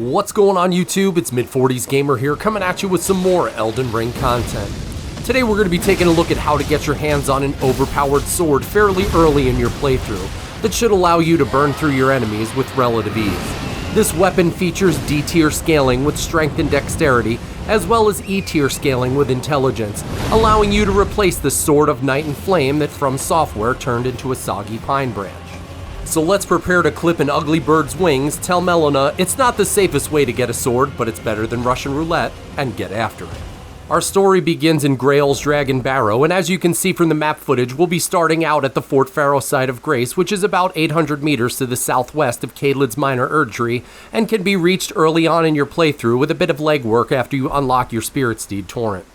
What's going on YouTube? It's Mid-40s Gamer here, coming at you with some more Elden Ring content. Today we're going to be taking a look at how to get your hands on an overpowered sword fairly early in your playthrough that should allow you to burn through your enemies with relative ease. This weapon features D-tier scaling with strength and dexterity, as well as E-tier scaling with intelligence, allowing you to replace the Sword of Night and Flame that From Software turned into a soggy pine branch. So let's prepare to clip an ugly bird's wings, tell Melina it's not the safest way to get a sword, but it's better than Russian roulette, and get after it. Our story begins in Grail's Dragon Barrow, and as you can see from the map footage, we'll be starting out at the Fort Pharaoh site of Grace, which is about 800 meters to the southwest of Caelid's Minor Erdtree, and can be reached early on in your playthrough with a bit of legwork after you unlock your Spirit Steed Torrent.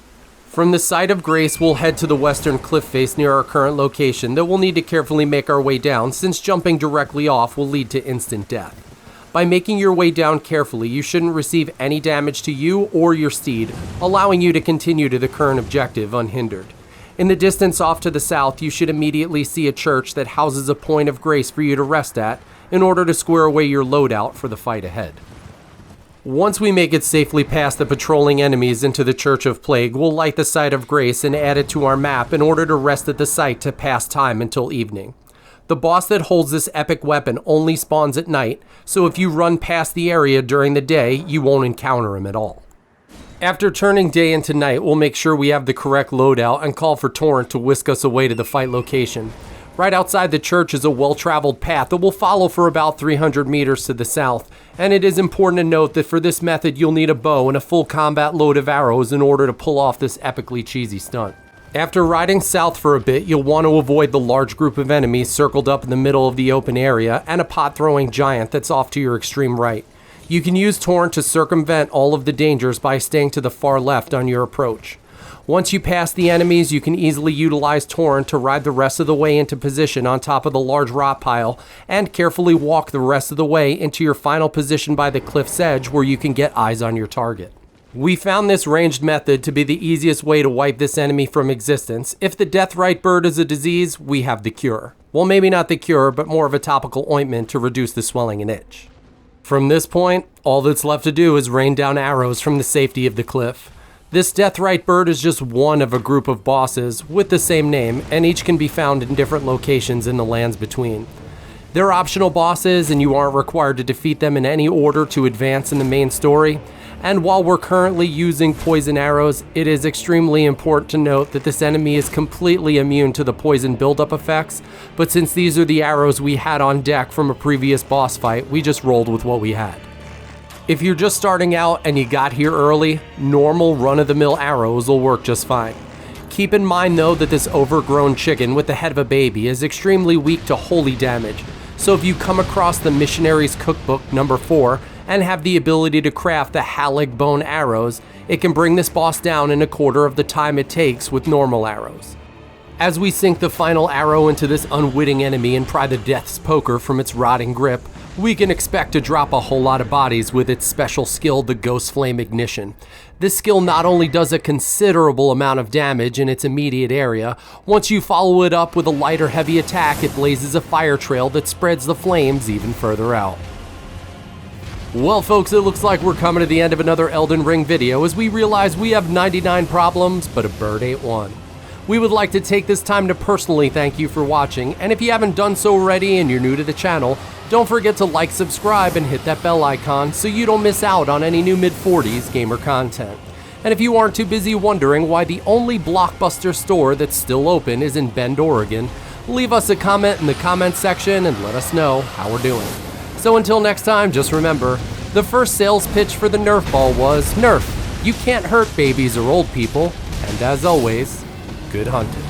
From the site of Grace, we'll head to the western cliff face near our current location that we'll need to carefully make our way down, since jumping directly off will lead to instant death. By making your way down carefully, you shouldn't receive any damage to you or your steed, allowing you to continue to the current objective unhindered. In the distance off to the south, you should immediately see a church that houses a point of grace for you to rest at in order to square away your loadout for the fight ahead. Once we make it safely past the patrolling enemies into the Church of Plague, we'll light the site of Grace and add it to our map in order to rest at the site to pass time until evening. The boss that holds this epic weapon only spawns at night, so if you run past the area during the day, you won't encounter him at all. After turning day into night, we'll make sure we have the correct loadout and call for Torrent to whisk us away to the fight location. Right outside the church is a well-traveled path that will follow for about 300 meters to the south, and it is important to note that for this method you'll need a bow and a full combat load of arrows in order to pull off this epically cheesy stunt. After riding south for a bit, you'll want to avoid the large group of enemies circled up in the middle of the open area and a pot-throwing giant that's off to your extreme right. You can use Torrent to circumvent all of the dangers by staying to the far left on your approach. Once you pass the enemies, you can easily utilize Torrent to ride the rest of the way into position on top of the large rock pile and carefully walk the rest of the way into your final position by the cliff's edge where you can get eyes on your target. We found this ranged method to be the easiest way to wipe this enemy from existence. If the Deaths Rite Bird is a disease, we have the cure. Well, maybe not the cure, but more of a topical ointment to reduce the swelling and itch. From this point, all that's left to do is rain down arrows from the safety of the cliff. This Deaths Rite Bird is just one of a group of bosses with the same name, and each can be found in different locations in the lands between. They're optional bosses, and you aren't required to defeat them in any order to advance in the main story. And while we're currently using poison arrows, it is extremely important to note that this enemy is completely immune to the poison buildup effects, but since these are the arrows we had on deck from a previous boss fight, we just rolled with what we had. If you're just starting out and you got here early, normal run-of-the-mill arrows will work just fine. Keep in mind though that this overgrown chicken with the head of a baby is extremely weak to holy damage, so if you come across the Missionary's Cookbook number 4 and have the ability to craft the Halig Bone arrows, it can bring this boss down in a quarter of the time it takes with normal arrows. As we sink the final arrow into this unwitting enemy and pry the Death's Poker from its rotting grip, we can expect to drop a whole lot of bodies with its special skill, the Ghost Flame Ignition. This skill not only does a considerable amount of damage in its immediate area, once you follow it up with a light or heavy attack, it blazes a fire trail that spreads the flames even further out. Well folks, it looks like we're coming to the end of another Elden Ring video as we realize we have 99 problems, but a bird ain't one. We would like to take this time to personally thank you for watching, and if you haven't done so already and you're new to the channel, don't forget to like, subscribe, and hit that bell icon so you don't miss out on any new Mid-40s gamer content. And if you aren't too busy wondering why the only Blockbuster store that's still open is in Bend, Oregon, leave us a comment in the comment section and let us know how we're doing. So until next time, just remember, the first sales pitch for the Nerf ball was, Nerf, you can't hurt babies or old people, and as always, good hunting.